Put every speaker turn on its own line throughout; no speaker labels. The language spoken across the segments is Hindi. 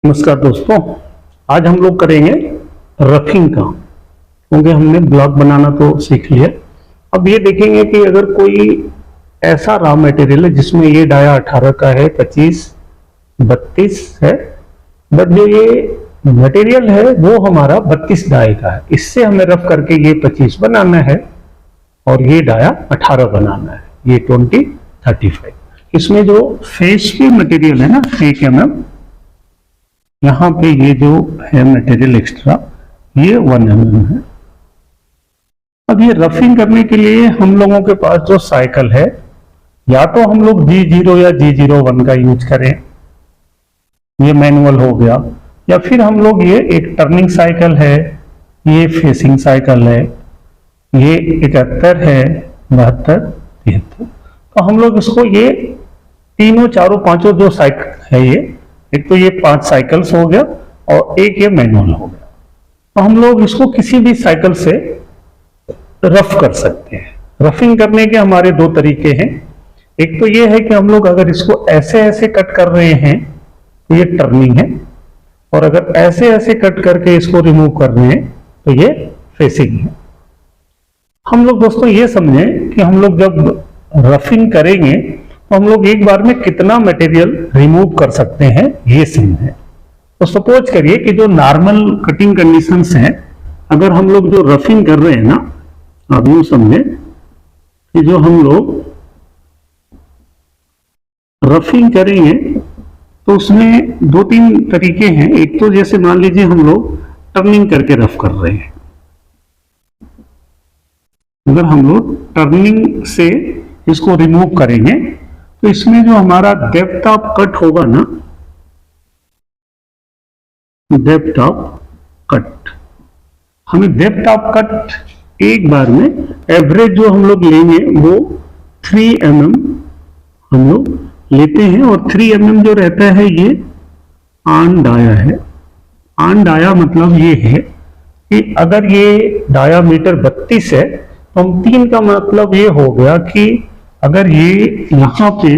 नमस्कार दोस्तों, आज हम लोग करेंगे रफिंग का। क्योंकि हमने ब्लॉक बनाना तो सीख लिया। अब ये देखेंगे कि अगर कोई ऐसा रॉ मटेरियल है जिसमें ये डाया 18 का है, 25, 32 है, बट जो ये मटेरियल है वो हमारा 32 डाई का है। इससे हमें रफ करके ये 25 बनाना है और ये डाया 18 बनाना है, ये 20, 35। इसमें जो फेस की मटेरियल है ना 1 mm, यहाँ पे ये जो है मटेरियल एक्स्ट्रा ये 1 mm है। अब ये रफिंग करने के लिए हम लोगों के पास जो साइकिल है, या तो हम लोग G0 या G01 का यूज करें, ये मैनुअल हो गया, या फिर हम लोग ये एक टर्निंग साइकिल है, ये फेसिंग साइकिल है, ये 71 है, 72, 73। तो हम लोग इसको ये तीनों चारों पांचों जो साइकिल है, ये एक तो ये 5 साइकिल्स हो गया और एक ये मैनुअल हो गया। तो हम लोग इसको किसी भी साइकिल से रफ कर सकते हैं। रफिंग करने के हमारे 2 तरीके हैं। एक तो ये है कि हम लोग अगर इसको ऐसे ऐसे कट कर रहे हैं तो ये टर्निंग है, और अगर ऐसे ऐसे कट करके इसको रिमूव कर रहे हैं तो ये फेसिंग है। हम लोग दोस्तों ये समझें कि हम लोग जब रफिंग करेंगे तो हम लोग एक बार में कितना मटेरियल रिमूव कर सकते हैं, ये सीन है। तो सपोज करिए कि जो नॉर्मल कटिंग कंडीशंस हैं, अगर हम लोग जो रफिंग कर रहे हैं ना, आप यूं समझे कि जो हम लोग रफिंग करेंगे तो उसमें 2-3 तरीके हैं। एक तो जैसे मान लीजिए हम लोग टर्निंग करके रफ कर रहे हैं। अगर हम लोग टर्निंग से इसको रिमूव करेंगे तो इसमें जो हमारा डेप्थ ऑफ कट होगा ना, डेप्थ ऑफ कट, हमें डेप्थ ऑफ कट एक बार में एवरेज जो हम लोग लेंगे वो 3 mm हम लोग लेते हैं। और 3 mm जो रहता है ये ऑन डाया है। ऑन डाया मतलब ये है कि अगर ये डायामीटर 32 है तो हम 3 का मतलब ये हो गया कि अगर ये यहां पे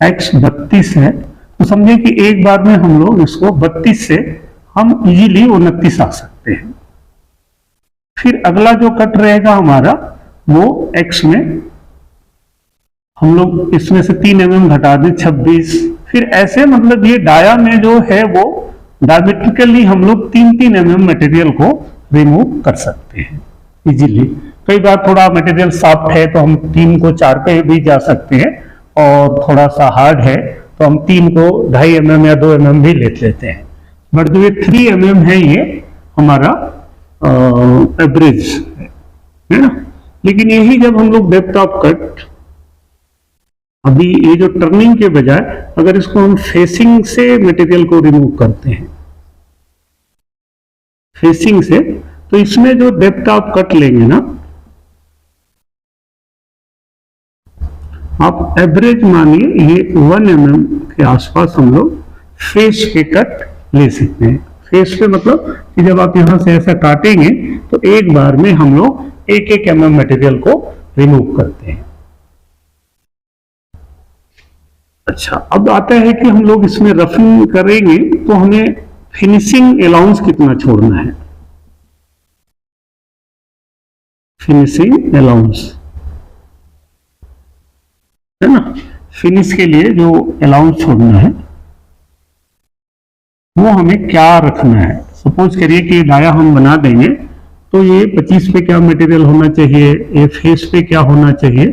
x 32 है तो समझे कि एक बार में हम लोग इसको 32 से हम इजीली 29 आ सकते हैं। फिर अगला जो कट रहेगा हमारा वो x में हम लोग इसमें से 3 mm घटा दें, 26। फिर ऐसे मतलब ये डाया में जो है वो डायमेट्रिकली हम लोग 3-3 mm मटेरियल को रिमूव कर सकते हैं इजीली। कई बार थोड़ा मटेरियल सॉफ्ट है तो हम 3 को 4 पे भी जा सकते हैं, और थोड़ा सा हार्ड है तो हम 3 को 2.5 mm या 2 mm भी ले लेते हैं। बट जो ये 3 mm है ये हमारा एवरेज है ना। लेकिन यही जब हम लोग डेप्थ ऑफ कट, अभी ये जो टर्निंग के बजाय अगर इसको हम फेसिंग से मटेरियल को रिमूव करते हैं, फेसिंग से, तो इसमें जो डेप्थ ऑफ कट लेंगे ना, आप एवरेज मानिए ये 1 mm के आसपास हम लोग फेस पे कट ले सकते हैं। फेस पे मतलब कि जब आप यहां से ऐसा काटेंगे तो एक बार में हम लोग 1-1 mm मटेरियल को रिमूव करते हैं। अच्छा, अब आता है कि हम लोग इसमें रफिंग करेंगे तो हमें फिनिशिंग अलाउंस कितना छोड़ना है। फिनिशिंग अलाउंस है ना, फिनिश के लिए जो अलाउंस छोड़ना है वो हमें क्या रखना है। सपोज करिए कि डाया हम बना देंगे तो ये 25 पे क्या मटेरियल होना चाहिए, ये फेस पे क्या होना चाहिए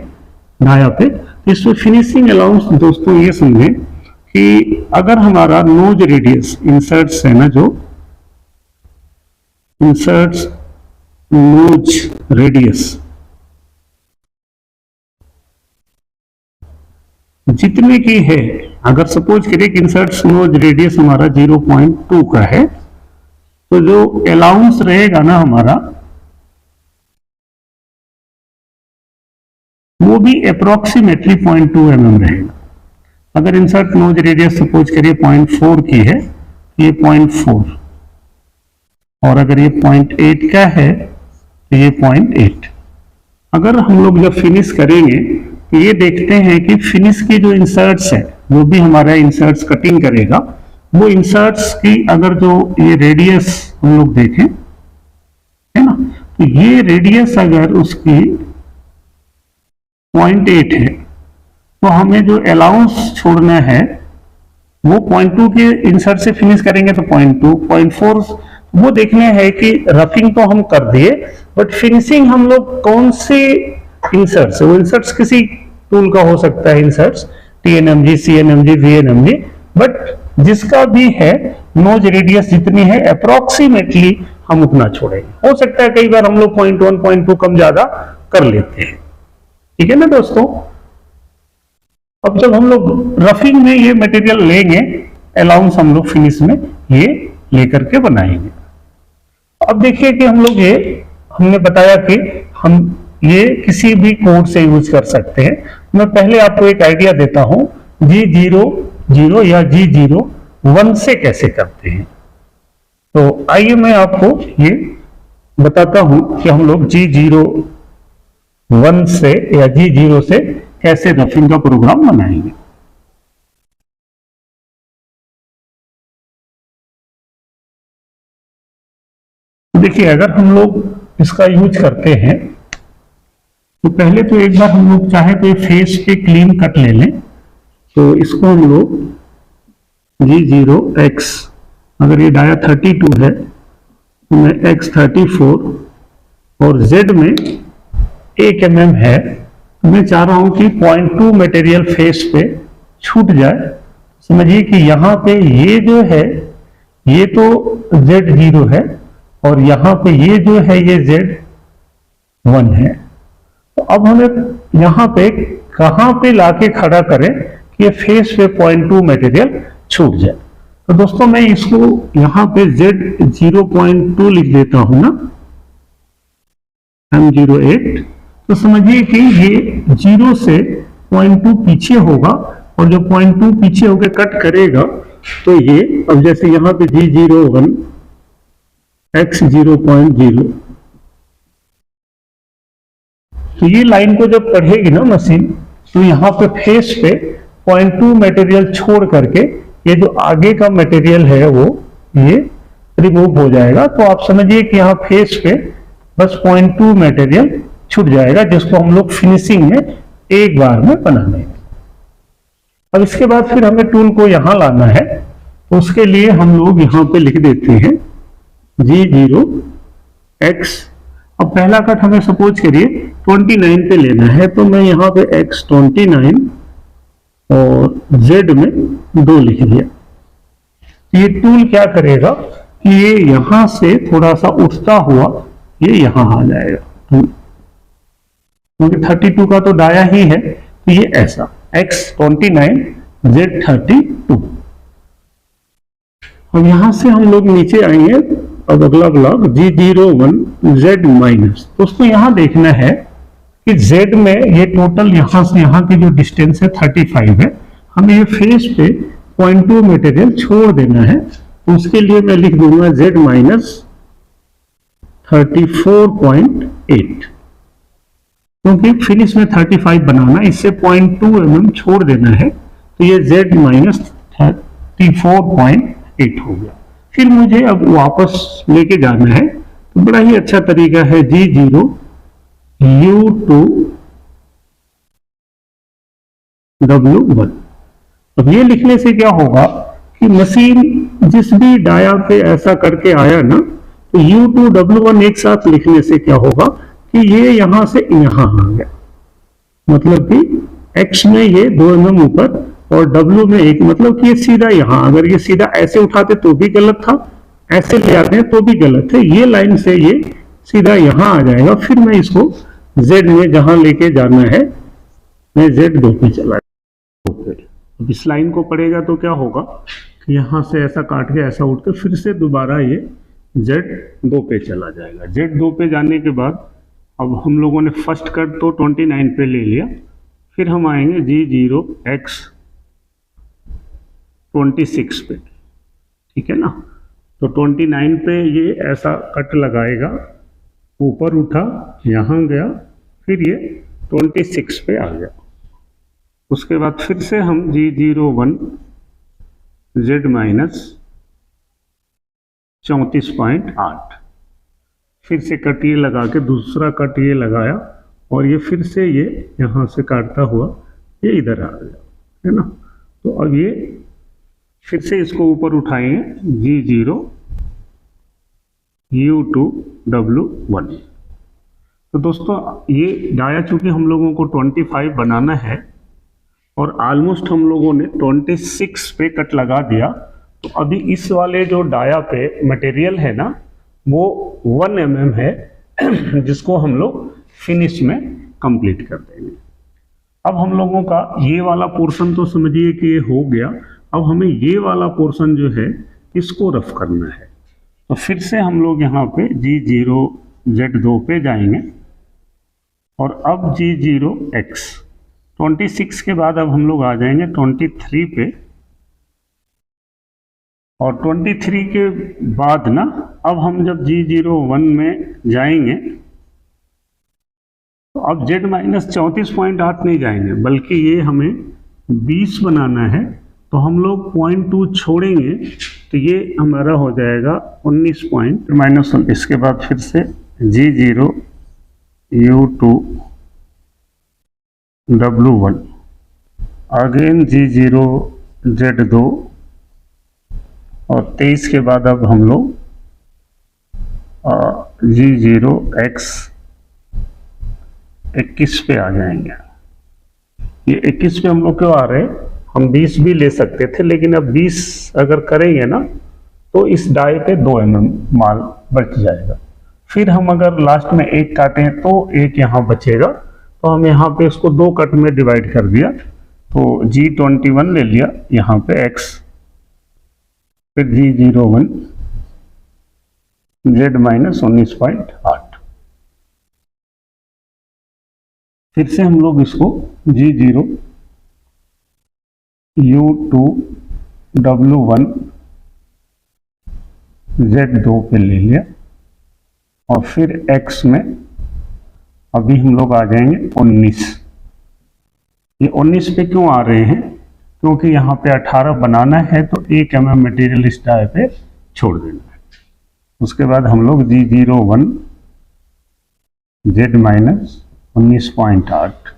डाया पे। इसमें फिनिशिंग अलाउंस दोस्तों ये समझें कि अगर हमारा नोज रेडियस इंसर्ट्स है ना, जो इंसर्ट्स नोज रेडियस जितने की है, अगर सपोज करिए कि इंसर्ट्स नोज रेडियस हमारा 0.2 का है, तो जो अलाउंस रहेगा ना हमारा वो भी अप्रोक्सीमेटली 0.2 mm रहेगा। अगर इंसर्ट नोज रेडियस सपोज करिए 0.4 की है, ये 0.4, और अगर ये 0.8 का है तो ये 0.8। अगर हम लोग जब फिनिश करेंगे ये देखते हैं कि फिनिश की जो इंसर्ट्स है, वो भी हमारा इंसर्ट्स कटिंग करेगा वो इंसर्ट्स की अगर जो ये रेडियस हम लोग देखें, है ना, तो ये रेडियस अगर उसकी 0.8 है तो हमें जो अलाउंस छोड़ना है वो 0.2 के इंसर्ट से फिनिश करेंगे तो 0.2, 0.4 वो देखने हैं कि रफिंग तो हम कर दिए बट फिनिशिंग हम लोग कौन से इंसर्ट्स, वो इंसर्ट्स किसी टूल का हो सकता है, inserts TNMG, CNMG, VNMG, but जिसका भी है नोज रेडियस जितनी है अप्रोक्सीमेटली हम उतना छोड़ेंगे। हो सकता है कई बार हम लोग 0.1, 0.2 कम ज्यादा कर लेते हैं, ठीक है ना दोस्तों। अब जब हम लोग रफिंग में ये मटेरियल लेंगे, अलाउंस हम लोग फिनिश में ये लेकर के बनाएंगे। अब देखिए कि हम लोग ये हमने बताया कि हम ये किसी भी कोड से यूज कर सकते हैं। मैं पहले आपको एक आइडिया देता हूं G00 या G01 से कैसे करते हैं। तो आइए मैं आपको ये बताता हूं कि हम लोग G01 से या G0 से कैसे रफिंग का प्रोग्राम बनाएंगे। देखिए अगर हम लोग इसका यूज करते हैं तो पहले तो एक बार हम लोग चाहे तो फेस पे क्लीन कट ले लें। तो इसको हम लोग G0X, अगर ये डाया 32 है तो मैं X 34 और Z में 1 mm है, तो मैं चाह रहा हूं कि 0.2 मटेरियल फेस पे छूट जाए। समझिए कि यहाँ पे ये जो है ये तो Z0 है और यहाँ पे ये जो है ये Z1 है। तो अब हमें यहाँ पे कहाँ पे लाके खड़ा करें कि ये फेस पे 0.2 मटेरियल छूट जाए। तो दोस्तों मैं इसको यहाँ पे Z0.2 लिख देता हूं ना, M08। तो समझिए कि ये 0 से 0.2 पीछे होगा और जब 0.2 पीछे होकर कट करेगा तो ये, अब जैसे यहाँ पे G01 X 0.0, तो ये लाइन को जब पढ़ेगी ना मशीन तो यहाँ पे फेस पे 0.2 मटेरियल छोड़ करके ये जो आगे का मटेरियल है वो ये रिमूव हो जाएगा। तो आप समझिए कि यहाँ फेस पे बस 0.2 मटेरियल छूट जाएगा जिसको हम लोग फिनिशिंग में एक बार में बना लेंगे। अब इसके बाद फिर हमें टूल को यहाँ लाना है, तो उसके लिए हम लोग यहाँ पे लिख देते हैं G0X। अब पहला कट हमें सपोज करिए 29 पे लेना है, तो मैं यहाँ पे X 29 और Z में 2 लिख दिया। ये टूल क्या करेगा कि ये यहां से थोड़ा सा उठता हुआ ये यहां आ जाएगा, क्योंकि 32 का तो डाया ही है, तो ये ऐसा X 29 Z 32। अब यहां से हम लोग नीचे आएंगे। अब अगला ब्लॉक G01 Z माइनस। दोस्तों यहां देखना है कि Z में ये टोटल यहां से यहां की जो डिस्टेंस है 35 है, हमें ये फेस पे 0.2 मटेरियल छोड़ देना है। तो उसके लिए मैं लिख दूंगा Z माइनस 34.8, क्योंकि फिनिश में 35 बनाना, इससे 0.2 mm छोड़ देना है, तो ये Z माइनस 34.8 हो गया। फिर मुझे अब वापस लेके जाना है, तो बड़ा ही अच्छा तरीका है G0 U2 W1। अब ये लिखने से क्या होगा कि मशीन जिस भी डाया पे ऐसा करके आया ना, तो U2 W1 एक साथ लिखने से क्या होगा कि ये यहां से यहां आ गया, मतलब कि X में ये 2 mm ऊपर और W में 1, मतलब कि ये सीधा यहां, अगर ये सीधा ऐसे उठाते तो भी गलत था, ऐसे ले आते हैं तो भी गलत है, ये लाइन से ये सीधा यहां आ जाएगा। फिर मैं इसको Z में जहां लेके जाना है मैं Z2 पे चला जाऊंगा। अब इस लाइन को पढ़ेगा तो क्या होगा कि यहां से ऐसा काट के ऐसा उठ के फिर से दोबारा ये Z2 पे चला जाएगा। Z2 पे जाने के बाद अब हम लोगों ने फर्स्ट कट तो 29 पे ले लिया, फिर हम आएंगे G0X 26 पे, ठीक है ना। तो 29 पे ये ऐसा कट लगाएगा, ऊपर उठा यहाँ गया, फिर ये 26 पे आ गया। उसके बाद फिर से हम G01 Z माइनस 34.8। फिर से कट ये लगा के दूसरा कट ये लगाया और ये फिर से ये यहाँ से काटता हुआ ये इधर आ गया, है ना। तो अब ये फिर से इसको ऊपर उठाएंगे G0 U2 W1। तो दोस्तों ये डाया चूंकि हम लोगों को 25 बनाना है और ऑलमोस्ट हम लोगों ने 26 पे कट लगा दिया, तो अभी इस वाले जो डाया पे मटेरियल है ना वो 1 mm है जिसको हम लोग फिनिश में कंप्लीट कर देंगे। अब हम लोगों का ये वाला पोर्शन तो समझिए कि ये हो गया। अब हमें ये वाला पोर्शन जो है इसको रफ करना है। तो फिर से हम लोग यहाँ पे G0 Z2 पे जाएंगे और अब G0 X 26 के बाद अब हम लोग आ जाएंगे 23 पे और 23 के बाद ना अब हम जब G01 में जाएंगे तो अब Z माइनस 34.8 नहीं जाएंगे बल्कि ये हमें 20 बनाना है। तो हम लोग 0.2 छोड़ेंगे तो ये हमारा हो जाएगा 19 पॉइंट माइनस। इसके बाद फिर से G0 U2 W1 again G0 Z2 और 23 के बाद अब हम लोग G0 X 21 पे आ जाएंगे। ये 21 पे हम लोग क्यों आ रहे हैं, हम 20 भी ले सकते थे लेकिन अब 20 अगर करेंगे ना तो इस डाई पे 2 mm माल बच जाएगा। फिर हम अगर लास्ट में एक काटें तो एक यहाँ बचेगा, तो हम यहाँ पे इसको 2 कट में डिवाइड कर दिया। तो G21 ले लिया यहाँ पे X, फिर G01 Z माइनस 19.8। फिर से हम लोग इसको G0 U2 W1 Z2 पे ले लिया और फिर X में अभी हम लोग आ जाएंगे 19। ये 19 पे क्यों आ रहे हैं, क्योंकि यहाँ पे 18 बनाना है तो 1 mm मटेरियल इस डाई पे छोड़ देना है। उसके बाद हम लोग G01 Z माइनस 19.8,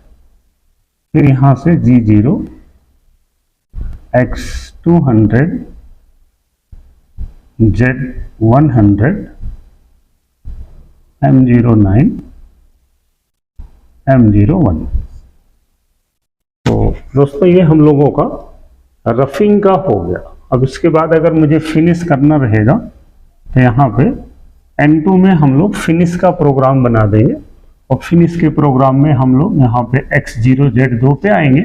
फिर यहाँ से G0 X 200 Z 100 M09 M01। तो दोस्तों ये हम लोगों का रफिंग का हो गया। अब इसके बाद अगर मुझे फिनिश करना रहेगा तो यहाँ पे N2 में हम लोग फिनिश का प्रोग्राम बना देंगे और फिनिश के प्रोग्राम में हम लोग यहाँ पे X0 Z2 पे आएंगे,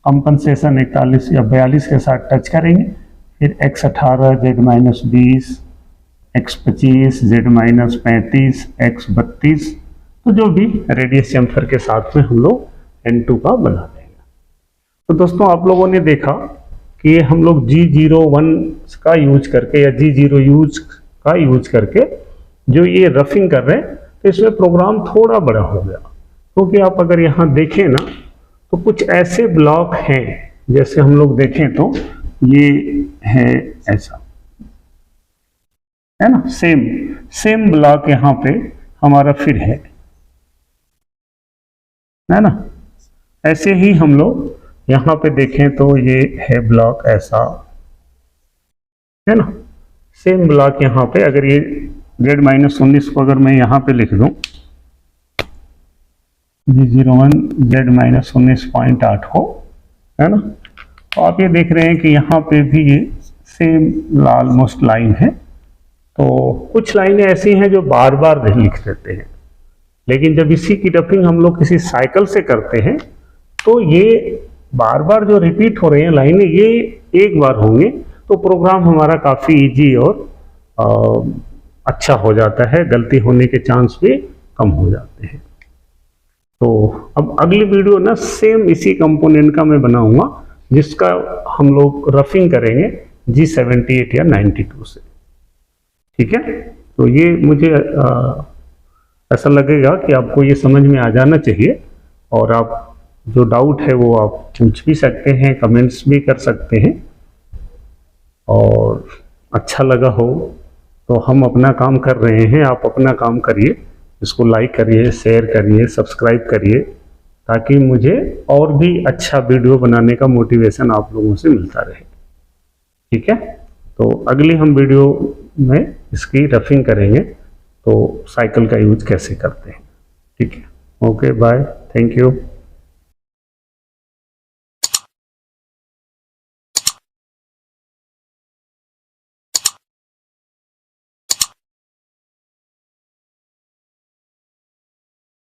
कंपनसेशन 41 या 42 के साथ टच करेंगे, फिर X18 Z minus 20 X25 Z minus 35 X32, तो जो भी रेडियस चैम्फर के साथ में हम लोग N2 का बना देंगे। तो दोस्तों आप लोगों ने देखा कि ये हम लोग G01 का यूज करके या G0 यूज का यूज करके जो ये रफिंग कर रहे हैं, तो इसमें प्रोग्राम थोड़ा बड़ा हो गया। क्योंकि आप अगर यहाँ देखें ना तो कुछ ऐसे ब्लॉक हैं, जैसे हम लोग देखें तो ये है ऐसा, है ना, सेम ब्लॉक यहाँ पे हमारा फिर है ना। ऐसे ही हम लोग यहाँ पे देखें तो ये है ब्लॉक ऐसा, है ना, सेम ब्लॉक यहाँ पे। अगर ये Z माइनस 19 को अगर मैं यहाँ पे लिख दूं G01 Z माइनस 19.8 हो, है ना, तो आप ये देख रहे हैं कि यहाँ पे भी ये सेम ऑलमोस्ट लाइन है। तो कुछ लाइनें ऐसी हैं जो बार बार नहीं लिख देते हैं, लेकिन जब इसी की रफिंग हम लोग किसी साइकिल से करते हैं तो ये बार बार जो रिपीट हो रहे हैं लाइनें, ये एक बार होंगे तो प्रोग्राम हमारा काफ़ी इजी और अच्छा हो जाता है, गलती होने के चांस भी कम हो जाते हैं। तो अब अगली वीडियो ना सेम इसी कंपोनेंट का मैं बनाऊंगा, जिसका हम लोग रफिंग करेंगे G78 या 92 से, ठीक है। तो ये मुझे ऐसा लगेगा कि आपको ये समझ में आ जाना चाहिए, और आप जो डाउट है वो आप पूछ भी सकते हैं, कमेंट्स भी कर सकते हैं। और अच्छा लगा हो तो हम अपना काम कर रहे हैं, आप अपना काम करिए, इसको लाइक करिए, शेयर करिए, सब्सक्राइब करिए, ताकि मुझे और भी अच्छा वीडियो बनाने का मोटिवेशन आप लोगों से मिलता रहे। ठीक है, तो अगली हम वीडियो में इसकी रफिंग करेंगे, तो साइकिल का यूज कैसे करते हैं। ठीक है, ओके बाय, थैंक यू।